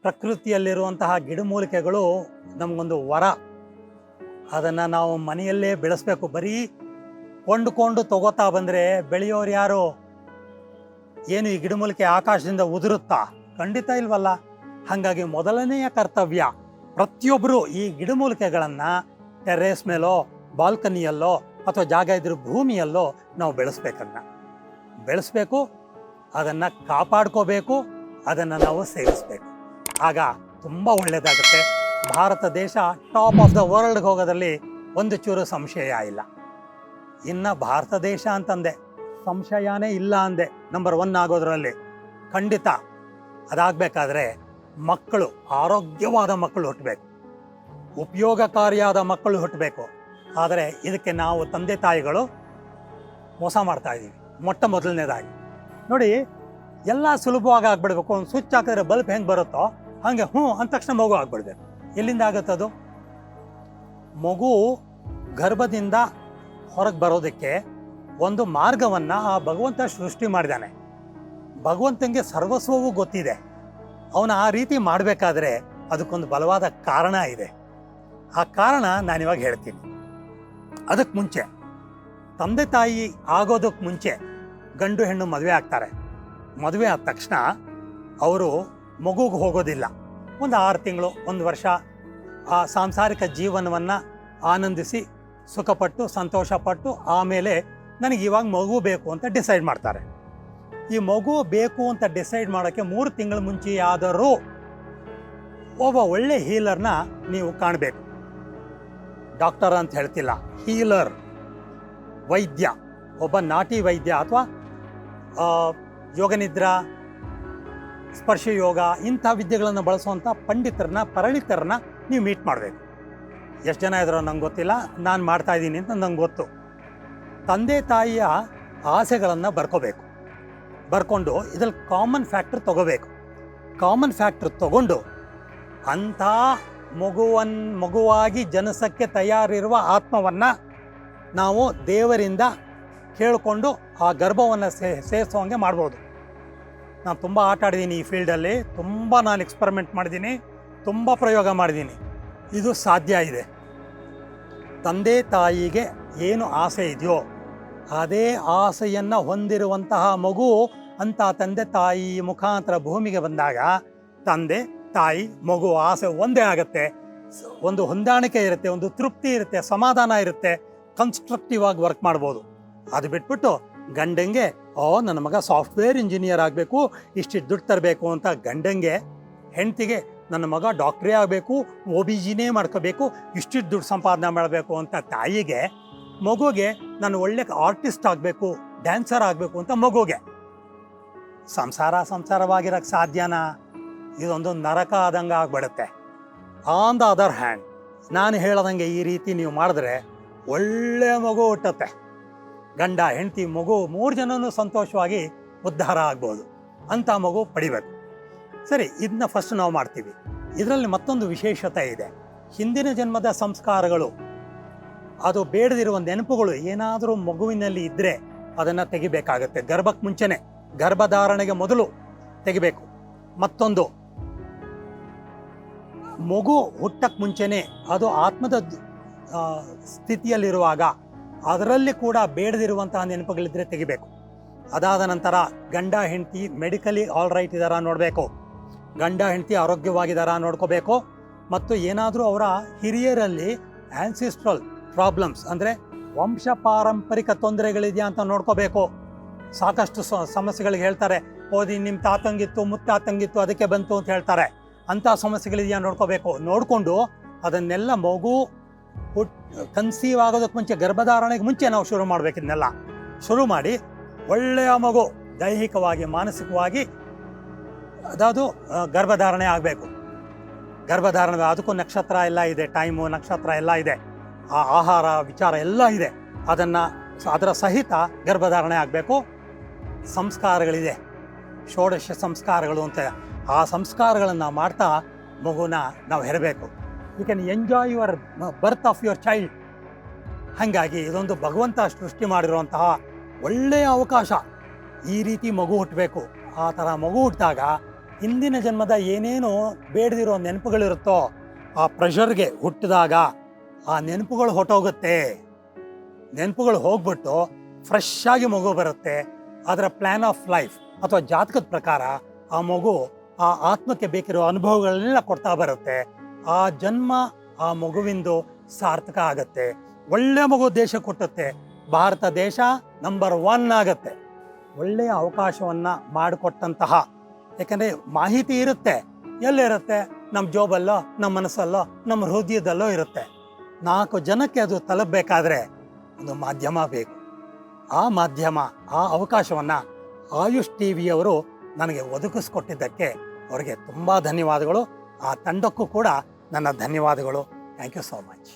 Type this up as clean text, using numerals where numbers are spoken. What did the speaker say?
ಪ್ರಕೃತಿಯಲ್ಲಿರುವಂತಹ ಗಿಡಮೂಲಿಕೆಗಳು ನಮಗೊಂದು ವರ. ಅದನ್ನು ನಾವು ಮನೆಯಲ್ಲೇ ಬೆಳೆಸ್ಬೇಕು. ಬರೀ ಕೊಂಡುಕೊಂಡು ತಗೋತಾ ಬಂದರೆ ಬೆಳೆಯೋರು ಯಾರು? ಏನು ಈ ಗಿಡಮೂಲಿಕೆ ಆಕಾಶದಿಂದ ಉದುರುತ್ತಾ? ಖಂಡಿತ ಇಲ್ವಲ್ಲ. ಹಾಗಾಗಿ ಮೊದಲನೆಯ ಕರ್ತವ್ಯ, ಪ್ರತಿಯೊಬ್ಬರು ಈ ಗಿಡಮೂಲಿಕೆಗಳನ್ನು ಟೆರೇಸ್ ಮೇಲೋ, ಬಾಲ್ಕನಿಯಲ್ಲೋ ಅಥವಾ ಜಾಗ ಇದ್ರ ಭೂಮಿಯಲ್ಲೋ ನಾವು ಬೆಳೆಸಬೇಕು. ಅದನ್ನು ಕಾಪಾಡ್ಕೋಬೇಕು, ಅದನ್ನು ನಾವು ಸೇವಿಸಬೇಕು. ಆಗ ತುಂಬ ಒಳ್ಳೆಯದಾಗುತ್ತೆ. ಭಾರತ ದೇಶ ಟಾಪ್ ಆಫ್ ದ ವರ್ಲ್ಡ್ಗೆ ಹೋಗೋದ್ರಲ್ಲಿ ಒಂದು ಚೂರು ಸಂಶಯ ಇಲ್ಲ. ಇನ್ನು ಭಾರತ ದೇಶ ಅಂತಂದೆ, ಸಂಶಯನೇ ಇಲ್ಲ ಅಂದೆ ನಂಬರ್ 1 ಆಗೋದ್ರಲ್ಲಿ. ಖಂಡಿತ ಅದಾಗಬೇಕಾದ್ರೆ ಮಕ್ಕಳು, ಆರೋಗ್ಯವಾದ ಮಕ್ಕಳು ಹುಟ್ಟಬೇಕು, ಉಪಯೋಗಕಾರಿಯಾದ ಮಕ್ಕಳು ಹುಟ್ಟಬೇಕು. ಆದರೆ ಇದಕ್ಕೆ ನಾವು ತಂದೆ ತಾಯಿಗಳು ಮೋಸ ಮಾಡ್ತಾ ಇದ್ದೀವಿ. ಮೊದಲನೇದಾಗಿ ನೋಡಿ, ಎಲ್ಲ ಸುಲಭವಾಗಿ ಆಗ್ಬಿಡ್ಬೇಕು. ಒಂದು ಸ್ವಿಚ್ ಹಾಕಿದ್ರೆ ಬಲ್ಬ್ ಹೆಂಗೆ ಬರುತ್ತೋ ಹಾಗೆ ಹ್ಞೂ ಅಂದ ತಕ್ಷಣ ಮಗು ಆಗ್ಬಿಡ್ಬೇಕು. ಎಲ್ಲಿಂದ ಆಗುತ್ತದು? ಮಗು ಗರ್ಭದಿಂದ ಹೊರಗೆ ಬರೋದಕ್ಕೆ ಒಂದು ಮಾರ್ಗವನ್ನು ಆ ಭಗವಂತ ಸೃಷ್ಟಿ ಮಾಡಿದ್ದಾನೆ. ಭಗವಂತನಿಗೆ ಸರ್ವಸ್ವವೂ ಗೊತ್ತಿದೆ. ಅವನು ಆ ರೀತಿ ಮಾಡಬೇಕಾದ್ರೆ ಅದಕ್ಕೊಂದು ಬಲವಾದ ಕಾರಣ ಇದೆ. ಆ ಕಾರಣ ನಾನಿವಾಗ ಹೇಳ್ತೀನಿ. ಅದಕ್ಕೆ ಮುಂಚೆ, ತಂದೆ ತಾಯಿ ಆಗೋದಕ್ಕೆ ಮುಂಚೆ ಗಂಡು ಹೆಣ್ಣು ಮದುವೆ ಆಗ್ತಾರೆ. ಮದುವೆ ಆದ ತಕ್ಷಣ ಅವರು ಮಗುಗೆ ಹೋಗೋದಿಲ್ಲ. ಒಂದು 6 ತಿಂಗಳು, 1 ವರ್ಷ ಆ ಸಾಂಸಾರಿಕ ಜೀವನವನ್ನು ಆನಂದಿಸಿ ಸುಖಪಟ್ಟು ಸಂತೋಷಪಟ್ಟು ಆಮೇಲೆ ನನಗೆ ಇವಾಗ ಮಗು ಬೇಕು ಅಂತ ಡಿಸೈಡ್ ಮಾಡ್ತಾರೆ. ಈ ಮಗು ಬೇಕು ಅಂತ ಡಿಸೈಡ್ ಮಾಡೋಕ್ಕೆ 3 ತಿಂಗಳ ಮುಂಚೆಯಾದರೂ ಒಬ್ಬ ಒಳ್ಳೆ ಹೀಲರ್ನ ನೀವು ಕಾಣಬೇಕು. ಡಾಕ್ಟರ್ ಅಂತ ಹೇಳ್ತಿಲ್ಲ, ಹೀಲರ್, ವೈದ್ಯ, ಒಬ್ಬ ನಾಟಿ ವೈದ್ಯ ಅಥವಾ ಯೋಗನಿದ್ರಾ, ಸ್ಪರ್ಶ ಯೋಗ ಇಂಥ ವಿದ್ಯೆಗಳನ್ನು ಬಳಸುವಂಥ ಪರಿಣಿತರನ್ನ ನೀವು ಮೀಟ್ ಮಾಡಬೇಕು. ಎಷ್ಟು ಜನ ಇದ್ರೋ ನಂಗೆ ಗೊತ್ತಿಲ್ಲ, ನಾನು ಮಾಡ್ತಾ ಇದ್ದೀನಿ ಅಂತ ನಂಗೆ ಗೊತ್ತು. ತಂದೆ ತಾಯಿಯ ಆಸೆಗಳನ್ನು ಬರ್ಕೊಂಡು ಇದ್ರಲ್ಲಿ ಕಾಮನ್ ಫ್ಯಾಕ್ಟರ್ ತಗೋಬೇಕು. ಕಾಮನ್ ಫ್ಯಾಕ್ಟರ್ ತಗೊಂಡು ಅಂಥ ಮಗುವಾಗಿ ಜನಿಸಕ್ಕೆ ತಯಾರಿರುವ ಆತ್ಮವನ್ನು ನಾವು ದೇವರಿಂದ ಕೇಳಿಕೊಂಡು ಆ ಗರ್ಭವನ್ನು ಸೇರಿಸೋಂಗೆ ಮಾಡ್ಬೋದು. ನಾನು ತುಂಬ ಆಟ ಆಡಿದ್ದೀನಿ ಈ ಫೀಲ್ಡಲ್ಲಿ, ತುಂಬ ನಾನು ಎಕ್ಸ್ಪರಿಮೆಂಟ್ ಮಾಡಿದ್ದೀನಿ, ತುಂಬ ಪ್ರಯೋಗ ಮಾಡಿದ್ದೀನಿ. ಇದು ಸಾಧ್ಯ ಇದೆ. ತಂದೆ ತಾಯಿಗೆ ಏನು ಆಸೆ ಇದೆಯೋ ಅದೇ ಆಸೆಯನ್ನು ಹೊಂದಿರುವಂತಹ ಮಗು ಅಂಥ ತಂದೆ ತಾಯಿ ಮುಖಾಂತರ ಭೂಮಿಗೆ ಬಂದಾಗ ತಂದೆ ತಾಯಿ ಮಗು ಆಸೆ ಒಂದೇ ಆಗುತ್ತೆ. ಒಂದು ಹೊಂದಾಣಿಕೆ ಇರುತ್ತೆ, ಒಂದು ತೃಪ್ತಿ ಇರುತ್ತೆ, ಸಮಾಧಾನ ಇರುತ್ತೆ, ಕನ್ಸ್ಟ್ರಕ್ಟಿವ್ ಆಗಿ ವರ್ಕ್ ಮಾಡ್ಬೋದು. ಅದು ಬಿಟ್ಬಿಟ್ಟು ಗಂಡಂಗೆ ನನ್ನ ಮಗ ಸಾಫ್ಟ್ವೇರ್ ಇಂಜಿನಿಯರ್ ಆಗಬೇಕು, ಇಷ್ಟಿಷ್ಟು ದುಡ್ಡು ತರಬೇಕು ಅಂತ ಗಂಡಂಗೆ, ಹೆಂಡತಿಗೆ ನನ್ನ ಮಗ ಡಾಕ್ಟ್ರೇ ಆಗಬೇಕು, OBGನೇ ಮಾಡ್ಕೋಬೇಕು, ಇಷ್ಟಿಷ್ಟು ದುಡ್ಡು ಸಂಪಾದನೆ ಮಾಡಬೇಕು ಅಂತ ತಾಯಿಗೆ, ಮಗುಗೆ ನಾನು ಒಳ್ಳೆ ಆರ್ಟಿಸ್ಟ್ ಆಗಬೇಕು, ಡ್ಯಾನ್ಸರ್ ಆಗಬೇಕು ಅಂತ ಮಗುಗೆ. ಸಂಸಾರವಾಗಿರೋಕ್ಕೆ ಸಾಧ್ಯನಾ? ಇದೊಂದು ನರಕ ಆದಂಗೆ ಆಗ್ಬಿಡುತ್ತೆ. ಆನ್ ದ ಅದರ್ ಹ್ಯಾಂಡ್, ನಾನು ಹೇಳದಂಗೆ ಈ ರೀತಿ ನೀವು ಮಾಡಿದ್ರೆ ಒಳ್ಳೆಯ ಮಗು ಹುಟ್ಟುತ್ತೆ. ಗಂಡ ಹೆಂಡತಿ ಮಗು 3 ಜನನೂ ಸಂತೋಷವಾಗಿ ಉದ್ಧಾರ ಆಗ್ಬೋದು. ಅಂಥ ಮಗು ಪಡಿಬೇಕು. ಸರಿ, ಇದನ್ನ ಫಸ್ಟ್ ನಾವು ಮಾಡ್ತೀವಿ. ಇದರಲ್ಲಿ ಮತ್ತೊಂದು ವಿಶೇಷತೆ ಇದೆ. ಹಿಂದಿನ ಜನ್ಮದ ಸಂಸ್ಕಾರಗಳು, ಅದು ಬೇಡದಿರುವ ನೆನಪುಗಳು ಏನಾದರೂ ಮಗುವಿನಲ್ಲಿ ಇದ್ದರೆ ಅದನ್ನು ತೆಗಿಬೇಕಾಗತ್ತೆ. ಗರ್ಭಕ್ಕೆ ಮುಂಚೆನೆ, ಗರ್ಭಧಾರಣೆಗೆ ಮೊದಲು ತೆಗಿಬೇಕು. ಮತ್ತೊಂದು, ಮಗು ಹುಟ್ಟಕ್ಕೆ ಮುಂಚೆನೆ ಅದು ಆತ್ಮದ ಸ್ಥಿತಿಯಲ್ಲಿರುವಾಗ ಅದರಲ್ಲಿ ಕೂಡ ಬೇಡದಿರುವಂತಹ ನೆನಪುಗಳಿದ್ದರೆ ತೆಗಿಬೇಕು. ಅದಾದ ನಂತರ ಗಂಡ ಹೆಂಡತಿ ಮೆಡಿಕಲಿ ಆಲ್ ರೈಟ್ ಇದ್ದಾರಾ ನೋಡಬೇಕು, ಗಂಡ ಹೆಂಡತಿ ಆರೋಗ್ಯವಾಗಿದ್ದಾರಾ ನೋಡ್ಕೋಬೇಕು. ಮತ್ತು ಏನಾದರೂ ಅವರ ಹಿರಿಯರಲ್ಲಿ ಆನ್ಸಿಸ್ಟ್ರಲ್ ಪ್ರಾಬ್ಲಮ್ಸ್ ಅಂದರೆ ವಂಶ ಪಾರಂಪರಿಕ ತೊಂದರೆಗಳಿದೆಯಾ ಅಂತ ನೋಡ್ಕೋಬೇಕು. ಸಾಕಷ್ಟು ಸಮಸ್ಯೆಗಳಿಗೆ ಹೇಳ್ತಾರೆ, ಓದಿ ನಿಮ್ಮ ತಾತಂಗಿತ್ತು ಮುತ್ತಾತಂಗಿತ್ತು ಅದಕ್ಕೆ ಬಂತು ಅಂತ ಹೇಳ್ತಾರೆ. ಅಂಥ ಸಮಸ್ಯೆಗಳಿದೆಯಾ ನೋಡ್ಕೋಬೇಕು. ನೋಡಿಕೊಂಡು ಅದನ್ನೆಲ್ಲ ಮಗು ಕನ್ಸೀವ್ ಆಗೋದಕ್ಕೆ ಮುಂಚೆ, ಗರ್ಭಧಾರಣೆಗೆ ಮುಂಚೆ ನಾವು ಶುರು ಮಾಡಬೇಕು. ಇದನ್ನೆಲ್ಲ ಶುರು ಮಾಡಿ ಒಳ್ಳೆಯ ಮಗು ದೈಹಿಕವಾಗಿ ಮಾನಸಿಕವಾಗಿ ಅದಾದು ಗರ್ಭಧಾರಣೆ ಆಗಬೇಕು. ಗರ್ಭಧಾರಣೆ ಅದಕ್ಕೂ ನಕ್ಷತ್ರ ಎಲ್ಲ ಇದೆ, ಟೈಮು ನಕ್ಷತ್ರ ಎಲ್ಲ ಇದೆ, ಆ ಆಹಾರ ವಿಚಾರ ಎಲ್ಲ ಇದೆ. ಅದರ ಸಹಿತ ಗರ್ಭಧಾರಣೆ ಆಗಬೇಕು. ಸಂಸ್ಕಾರಗಳಿದೆ, ಷೋಡಶ ಸಂಸ್ಕಾರಗಳು ಅಂತ. ಆ ಸಂಸ್ಕಾರಗಳನ್ನು ಮಾಡ್ತಾ ಮಗುನ ನಾವು ಹೆರಬೇಕು. You can enjoy your birth of your child. ಹಾಗಾಗಿ ಇದೊಂದು ಭಗವಂತ ಸೃಷ್ಟಿ ಮಾಡಿರುವಂತಹ ಒಳ್ಳೆಯ ಅವಕಾಶ. ಈ ರೀತಿ ಮಗು ಹುಟ್ಟಬೇಕು. ಆ ಥರ ಮಗು ಹುಟ್ಟಿದಾಗ ಹಿಂದಿನ ಜನ್ಮದ ಏನೇನು ಬೇಡದಿರೋ ನೆನಪುಗಳಿರುತ್ತೋ ಆ ಪ್ರೆಷರ್ಗೆ ಹುಟ್ಟಿದಾಗ ಆ ನೆನಪುಗಳು ಹೊಟ್ಟೋಗುತ್ತೆ. ನೆನಪುಗಳು ಹೋಗ್ಬಿಟ್ಟು ಫ್ರೆಶ್ ಆಗಿ ಮಗು ಬರುತ್ತೆ. ಅದರ ಪ್ಲ್ಯಾನ್ ಆಫ್ ಲೈಫ್ ಅಥವಾ ಜಾತಕದ ಪ್ರಕಾರ ಆ ಮಗು ಆ ಆತ್ಮಕ್ಕೆ ಬೇಕಿರೋ ಅನುಭವಗಳನ್ನೆಲ್ಲ ಕೊಡ್ತಾ ಬರುತ್ತೆ. ಆ ಜನ್ಮ ಆ ಮಗುವಿಂದು ಸಾರ್ಥಕ ಆಗತ್ತೆ. ಒಳ್ಳೆ ಮಗು ದೇಶ ಕೊಟ್ಟುತ್ತೆ. ಭಾರತ ದೇಶ ನಂಬರ್ 1 ಆಗತ್ತೆ. ಒಳ್ಳೆಯ ಅವಕಾಶವನ್ನ ಮಾಡಿಕೊಟ್ಟಂತಹ, ಯಾಕಂದ್ರೆ ಮಾಹಿತಿ ಇರುತ್ತೆ, ಎಲ್ಲಿರುತ್ತೆ? ನಮ್ಮ ಜೋಬಲ್ಲೋ, ನಮ್ಮ ಮನಸ್ಸಲ್ಲೋ, ನಮ್ಮ ಹೃದಯದಲ್ಲೋ ಇರುತ್ತೆ. 4 ಜನಕ್ಕೆ ಅದು ತಲುಪಬೇಕಾದ್ರೆ ಒಂದು ಮಾಧ್ಯಮ ಬೇಕು. ಆ ಮಾಧ್ಯಮ, ಆ ಅವಕಾಶವನ್ನ ಆಯುಷ್ ಟಿವಿಯವರು ನನಗೆ ಒದಗಿಸ್ಕೊಟ್ಟಿದ್ದಕ್ಕೆ ಅವರಿಗೆ ತುಂಬ ಧನ್ಯವಾದಗಳು. ಆ ತಂಡಕ್ಕೂ ಕೂಡ ನನ್ನ ಧನ್ಯವಾದಗಳು. Thank you so much.